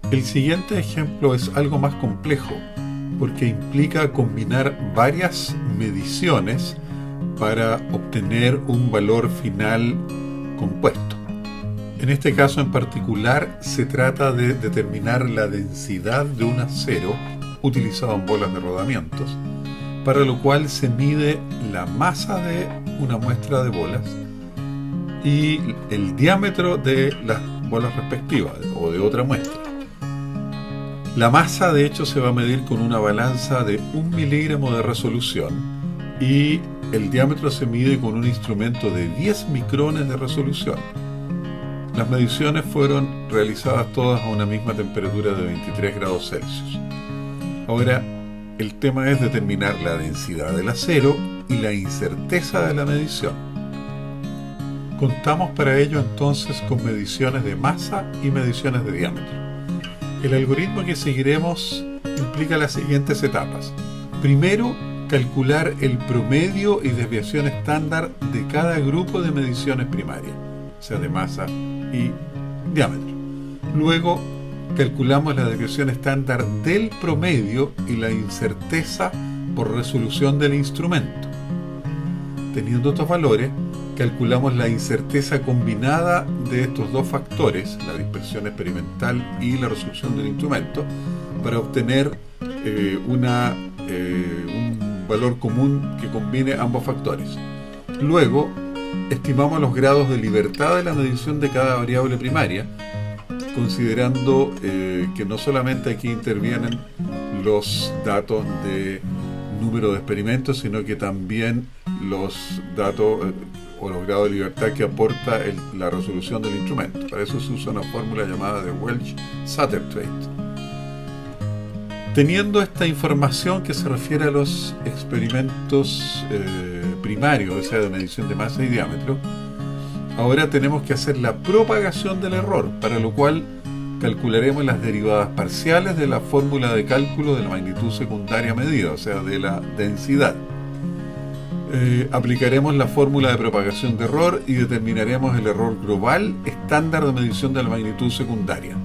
El siguiente ejemplo es algo más complejo, porque implica combinar varias mediciones para obtener un valor final compuesto. En este caso en particular se trata de determinar la densidad de un acero utilizado en bolas de rodamientos, para lo cual se mide la masa de una muestra de bolas y el diámetro de las bolas respectivas o de otra muestra. La masa de hecho se va a medir con una balanza de 1 miligramo de resolución y el diámetro se mide con un instrumento de 10 micrones de resolución. Las mediciones fueron realizadas todas a una misma temperatura de 23 grados Celsius. Ahora, el tema es determinar la densidad del acero y la incerteza de la medición. Contamos para ello entonces con mediciones de masa y mediciones de diámetro. El algoritmo que seguiremos implica las siguientes etapas. Primero, calcular el promedio y desviación estándar de cada grupo de mediciones primarias, o sea, de masa y diámetro. Luego, calculamos la desviación estándar del promedio y la incerteza por resolución del instrumento. Teniendo estos valores, calculamos la incerteza combinada de estos dos factores, la dispersión experimental y la resolución del instrumento, para obtener un valor común que combine ambos factores. Luego, estimamos los grados de libertad de la medición de cada variable primaria, considerando que no solamente aquí intervienen los datos de número de experimentos, sino que también los datos o los grados de libertad que aporta la resolución del instrumento. Para eso se usa una fórmula llamada de Welch-Satterthwaite. Teniendo esta información que se refiere a los experimentos primarios, o sea, de medición de masa y diámetro, ahora tenemos que hacer la propagación del error, para lo cual calcularemos las derivadas parciales de la fórmula de cálculo de la magnitud secundaria medida, o sea, de la densidad. Aplicaremos la fórmula de propagación de error y determinaremos el error global estándar de medición de la magnitud secundaria.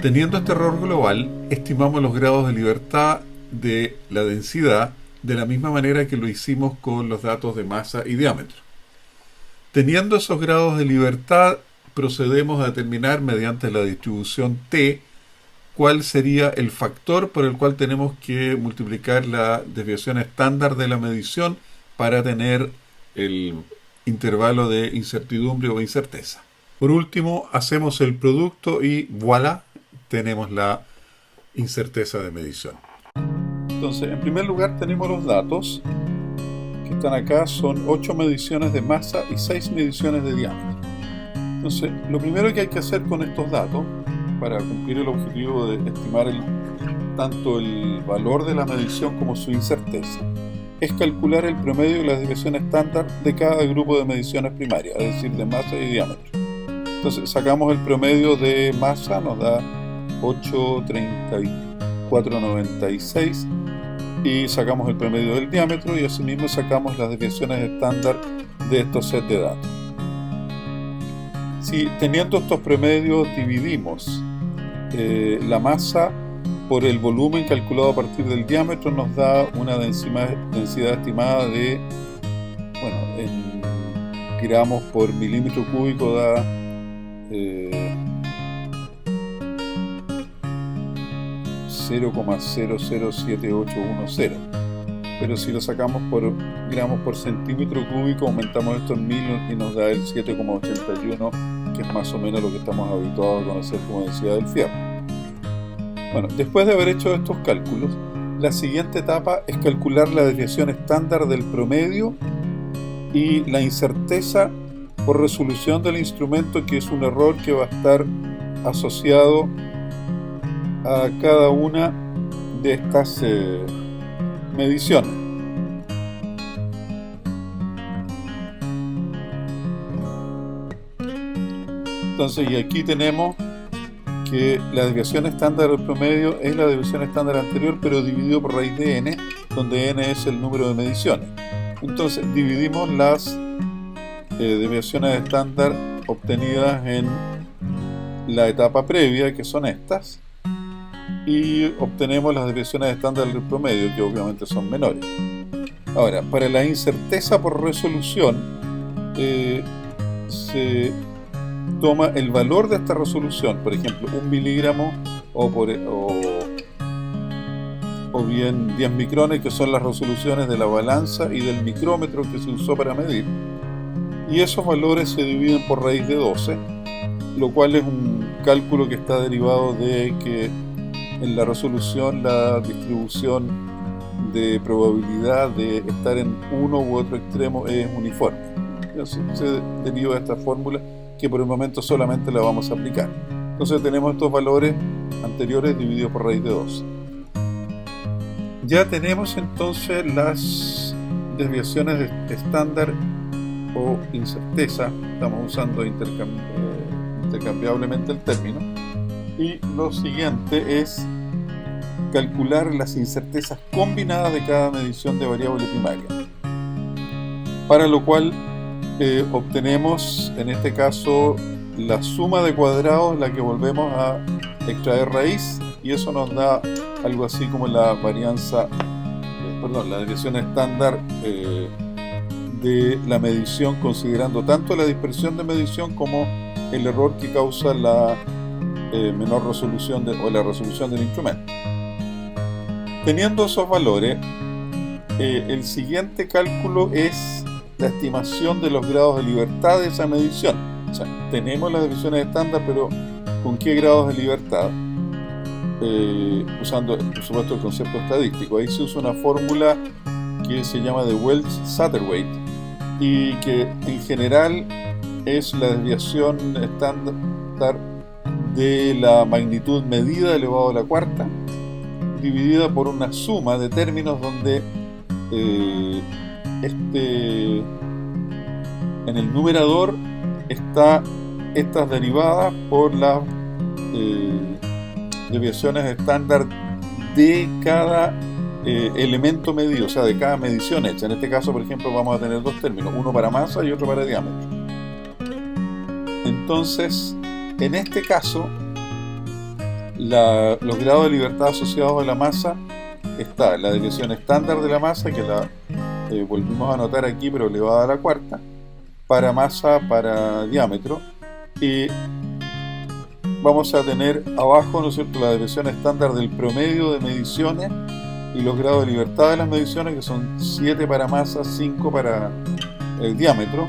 Teniendo este error global, estimamos los grados de libertad de la densidad de la misma manera que lo hicimos con los datos de masa y diámetro. Teniendo esos grados de libertad, procedemos a determinar mediante la distribución T cuál sería el factor por el cual tenemos que multiplicar la desviación estándar de la medición para tener el intervalo de incertidumbre o incerteza. Por último, hacemos el producto y voilà, tenemos la incerteza de medición. Entonces, en primer lugar tenemos los datos que están acá, son 8 mediciones de masa y 6 mediciones de diámetro. Entonces, lo primero que hay que hacer con estos datos, para cumplir el objetivo de estimar tanto el valor de la medición como su incerteza, es calcular el promedio y la desviación estándar de cada grupo de mediciones primarias, es decir, de masa y diámetro. Entonces, sacamos el promedio de masa, nos da 8,3496, y sacamos el promedio del diámetro y asimismo sacamos las desviaciones estándar de estos sets de datos. Si teniendo estos promedios dividimos la masa por el volumen calculado a partir del diámetro, nos da una densidad estimada de, en gramos por milímetro cúbico da 0,007810, pero si lo sacamos por gramos por centímetro cúbico, aumentamos esto en 1000 y nos da el 7,81, que es más o menos lo que estamos habituados a conocer como densidad del fierro. Bueno, después de haber hecho estos cálculos, la siguiente etapa es calcular la desviación estándar del promedio y la incerteza por resolución del instrumento, que es un error que va a estar asociado a cada una de estas mediciones. Entonces, y aquí tenemos que la desviación estándar del promedio es la desviación estándar anterior, pero dividido por raíz de n, donde n es el número de mediciones. Entonces, dividimos las desviaciones estándar obtenidas en la etapa previa, que son estas, y obtenemos las desviaciones estándar del promedio, que obviamente son menores. Ahora, para la incerteza por resolución, se toma el valor de esta resolución, por ejemplo, 1 miligramo o bien 10 micrones, que son las resoluciones de la balanza y del micrómetro que se usó para medir, y esos valores se dividen por raíz de 12, lo cual es un cálculo que está derivado de que en la resolución la distribución de probabilidad de estar en uno u otro extremo es uniforme. Se deriva de esta fórmula, que por el momento solamente la vamos a aplicar. Entonces tenemos estos valores anteriores divididos por raíz de 12. Ya tenemos entonces las desviaciones de estándar o incerteza, estamos usando intercambiablemente el término, y lo siguiente es calcular las incertezas combinadas de cada medición de variable primaria, para lo cual obtenemos en este caso la suma de cuadrados, la que volvemos a extraer raíz, y eso nos da algo así como la desviación estándar de la medición, considerando tanto la dispersión de medición como el error que causa la menor resolución o la resolución del instrumento. Teniendo esos valores, el siguiente cálculo es la estimación de los grados de libertad de esa medición. O sea, tenemos las desviaciones estándar, pero ¿con qué grados de libertad? Usando, por supuesto, el concepto estadístico. Ahí se usa una fórmula que se llama de Welch-Satterthwaite, y que en general es la desviación estándar de la magnitud medida elevado a la cuarta, dividida por una suma de términos donde en el numerador está estas derivadas por las desviaciones estándar de cada elemento medido, o sea, de cada medición hecha. En este caso, por ejemplo, vamos a tener dos términos, uno para masa y otro para diámetro. Entonces, en este caso, los grados de libertad asociados a la masa, está la desviación estándar de la masa, que la volvimos a anotar aquí, pero elevada a la cuarta, para masa, para diámetro, y vamos a tener abajo, ¿no es cierto?, la desviación estándar del promedio de mediciones y los grados de libertad de las mediciones, que son 7 para masa, 5 para el diámetro,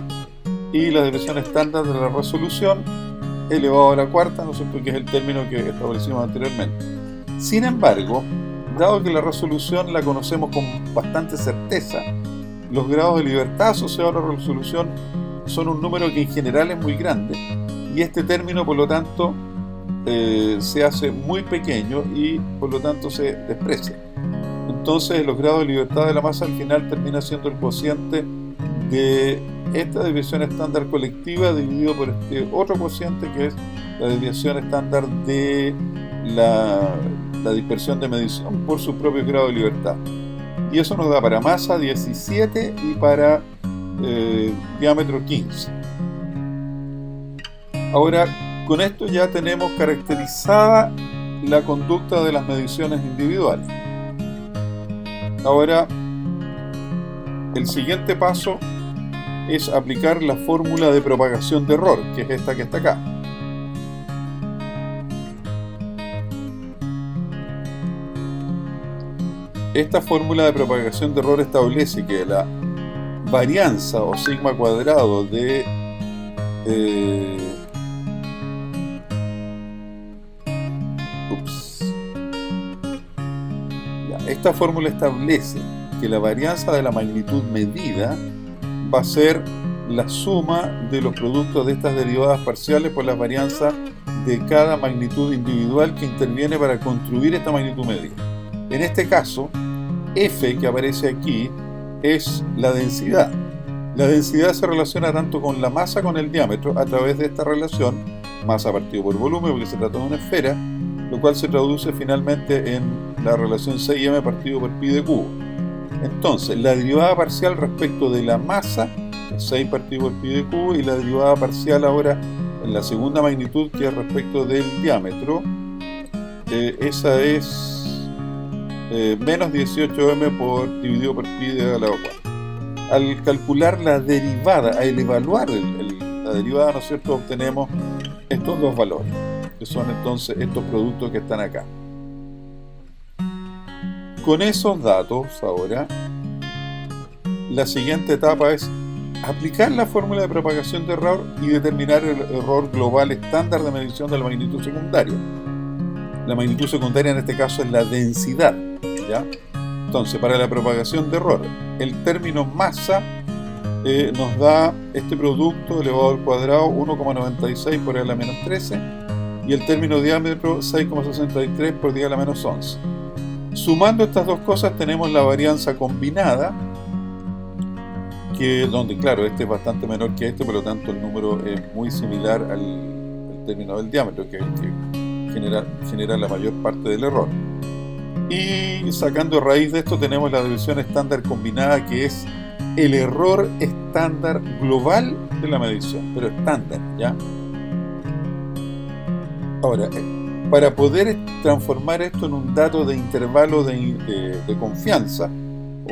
y la desviación estándar de la resolución elevado a la cuarta, ¿no es cierto?, que es el término que establecimos anteriormente. Sin embargo, dado que la resolución la conocemos con bastante certeza, los grados de libertad asociados a la resolución son un número que en general es muy grande, y este término, por lo tanto, se hace muy pequeño y por lo tanto se desprecia. Entonces, los grados de libertad de la masa al final termina siendo el cociente de esta desviación estándar colectiva dividido por este otro cociente, que es la desviación estándar de la dispersión de medición por su propio grado de libertad. Y eso nos da para masa 17 y para diámetro 15. Ahora, con esto ya tenemos caracterizada la conducta de las mediciones individuales. Ahora, el siguiente paso es aplicar la fórmula de propagación de error, que es esta que está acá. Esta fórmula de propagación de error establece que la varianza o sigma cuadrado de esta fórmula establece que la varianza de la magnitud medida va a ser la suma de los productos de estas derivadas parciales por la varianza de cada magnitud individual que interviene para construir esta magnitud medida. En este caso, F, que aparece aquí, es la densidad. La densidad se relaciona tanto con la masa como con el diámetro a través de esta relación, masa partido por volumen, porque se trata de una esfera, lo cual se traduce finalmente en la relación 6m partido por pi de cubo. Entonces, la derivada parcial respecto de la masa es 6 partido por pi de cubo, y la derivada parcial ahora En la segunda magnitud, que es respecto del diámetro, esa es menos 18m dividido por pi elevado a la 4. Al calcular la derivada, al evaluar la derivada, ¿no es cierto?, obtenemos estos dos valores, que son entonces estos productos que están acá. Con esos datos, ahora, la siguiente etapa es aplicar la fórmula de propagación de error y determinar el error global estándar de medición de la magnitud secundaria. La magnitud secundaria en este caso es la densidad, ¿ya? Entonces, para la propagación de error, el término masa nos da este producto elevado al cuadrado 1,96 por 10 a la menos 13 y el término diámetro 6,63 por 10 a la menos 11. Sumando estas dos cosas tenemos la varianza combinada, donde claro, este es bastante menor que este, por lo tanto el número es muy similar al término del diámetro, que es el que genera la mayor parte del error. Y sacando raíz de esto tenemos la división estándar combinada, que es el error estándar global de la medición, pero estándar, ¿ya? Ahora, para poder transformar esto en un dato de intervalo de confianza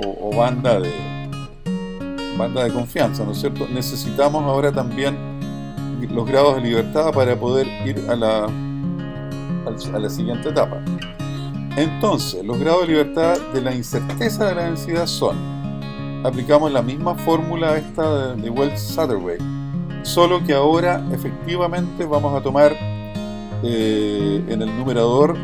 o banda de confianza, ¿no es cierto?, necesitamos ahora también los grados de libertad para poder ir a la siguiente etapa. Entonces, los grados de libertad de la incerteza de la densidad son, aplicamos la misma fórmula esta de Wells-Satterthwaite, solo que ahora efectivamente vamos a tomar en el numerador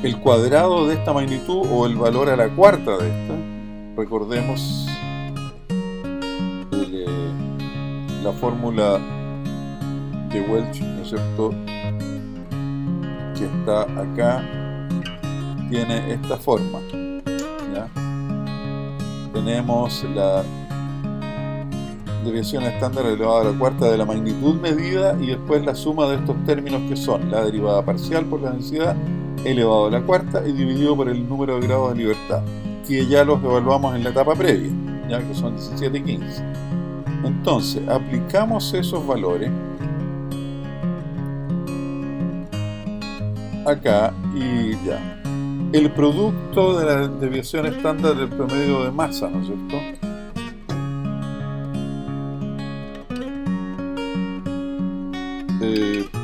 el cuadrado de esta magnitud o el valor a la cuarta de esta. Recordemos la fórmula de Welch, ¿no es cierto?, que está acá, tiene esta forma, ¿ya? Tenemos la desviación estándar elevada a la cuarta de la magnitud medida y después la suma de estos términos, que son la derivada parcial por la densidad elevado a la cuarta y dividido por el número de grados de libertad, que ya los evaluamos en la etapa previa, ya que son 17 y 15. Entonces, aplicamos esos valores acá y ya. El producto de la desviación estándar del promedio de masa, ¿no es cierto?,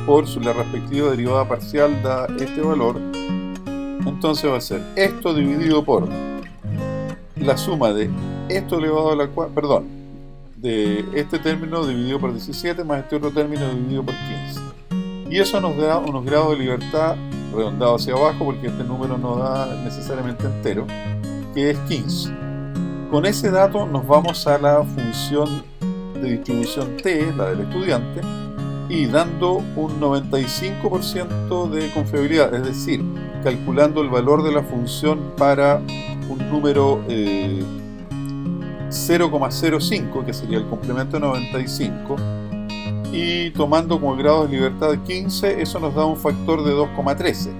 por la respectiva derivada parcial da este valor. Entonces va a ser esto dividido por la suma de esto elevado a la cuarta, de este término dividido por 17 más este otro término dividido por 15. Y eso nos da unos grados de libertad redondados hacia abajo, porque este número no da necesariamente entero, que es 15. Con ese dato nos vamos a la función de distribución T, la del estudiante, y dando un 95% de confiabilidad, es decir, calculando el valor de la función para un número 0,05, que sería el complemento de 95, y tomando como grado de libertad 15, eso nos da un factor de 2,13.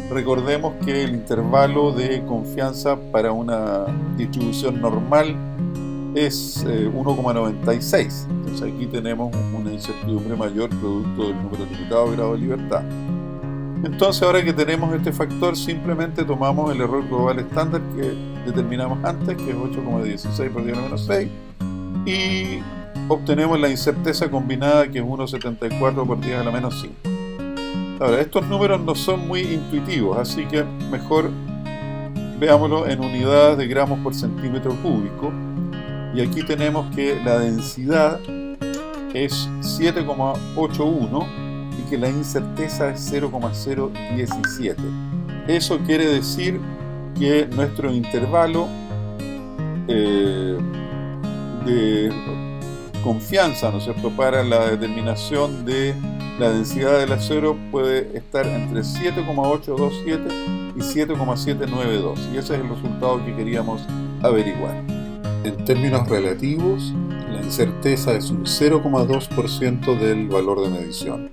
Recordemos que el intervalo de confianza para una distribución normal es 1,96. Entonces aquí tenemos una incertidumbre mayor producto del número limitado de grados de libertad. Entonces, ahora que tenemos este factor, simplemente tomamos el error global estándar que determinamos antes, que es 8,16 por 10 a la menos 6, y obtenemos la incerteza combinada, que es 1,74 por 10 a la menos 5. Ahora, estos números no son muy intuitivos, así que mejor veámoslo en unidades de gramos por centímetro cúbico. Y aquí tenemos que la densidad es 7,81 y que la incerteza es 0,017. Eso quiere decir que nuestro intervalo de confianza, ¿no es cierto?, para la determinación de la densidad del acero puede estar entre 7,827 y 7,792, y ese es el resultado que queríamos averiguar. En términos relativos, la incerteza es un 0,2% del valor de medición.